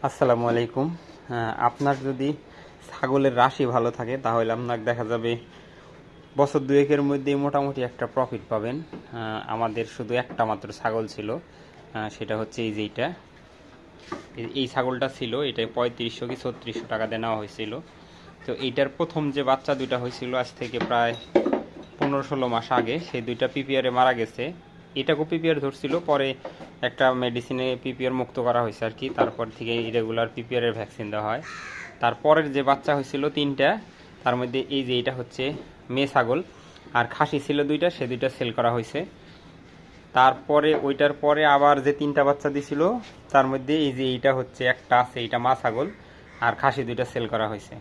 আসসালামু আলাইকুম। আপনার যদি ছাগলের রাশি ভালো থাকে তাহলে আপনার দেখা যাবে বছর দুয়েকের মধ্যেই মোটামুটি একটা প্রফিট পাবেন। আমাদের শুধু একটা মাত্র ছাগল ছিল, সেটা হচ্ছে এই যে এইটা। এই ছাগলটা ছিল, এটা 3500 কি 3600 টাকা দিয়ে নেওয়া হয়েছিল। তো এইটার প্রথম যে বাচ্চা দুইটা হয়েছিল আজ থেকে প্রায় 15-16 মাস আগে, সেই দুইটা পিপিআরে মারা গেছে। এটাকেও পিপিআর ধরছিল, পরে একটা মেডিসিনে পিপিআর মুক্ত করা হয়েছে আর কি। তারপর থেকে ইরেগুলার পিপিআরের ভ্যাকসিন দেওয়া হয়। তারপরের যে বাচ্চা হয়েছিল তিনটা, তার মধ্যে এই যে এটা হচ্ছে মেয়ে ছাগল, আর খাসি ছিল দুইটা, সে দুইটা সেল করা হয়েছে। তারপরে ওইটার পরে আবার যে তিনটা বাচ্চা দিছিল, তার মধ্যে এই যে এইটা হচ্ছে একটা আছে, এইটা মা ছাগল, আর খাসি দুইটা সেল করা হয়েছে।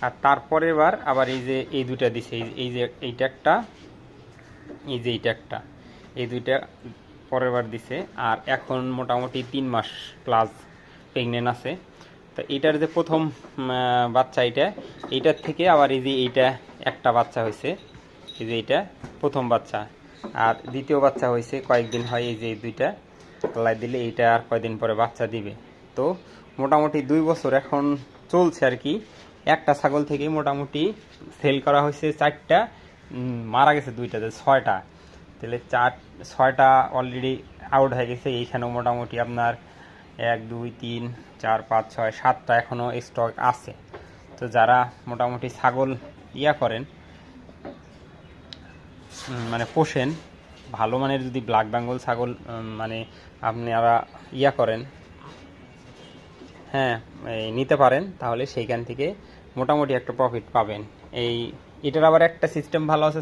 আর তারপরের বার আবার এই যে এই দুইটা দিছে, এই যে এইটা একটা, এই যে এইটা একটা, এই দুইটা পরের বার দিছে। আর এখন মোটামুটি 3 মাস প্লাস প্রেগনেন্ট আছে। তো এইটার যে প্রথম বাচ্চা, এইটার থেকে আবার এই যে এইটা একটা বাচ্চা হয়েছে, এই যে এইটা প্রথম বাচ্চা। আর দ্বিতীয় বাচ্চা হয়েছে কয়েকদিন হয়, এই যে এই দুইটা আল্লাহ দিলে এইটা আর কয়েকদিন পরে বাচ্চা দিবে। তো মোটামুটি 2 বছর এখন চলছে আর কি। একটা ছাগল থেকে মোটামুটি সেল করা হয়েছে 4টা, মারা গেছে 2টাতে 6টা। তাহলে 6টা অলরেডি আউট হয়ে গেছে। এইখানেও মোটামুটি আপনার 1 2 3 4 5 6 7টা এখনও স্টক আছে। তো যারা মোটামুটি ছাগল করেন, মানে পোষেন, ভালো মানের যদি ব্ল্যাক বেঙ্গল ছাগল মানে আপনারা করেন, হ্যাঁ, নিতে পারেন, তাহলে সেইখান থেকে মোটামুটি একটা প্রফিট পাবেন। এটার আবার একটা সিস্টেম ভালো আছে।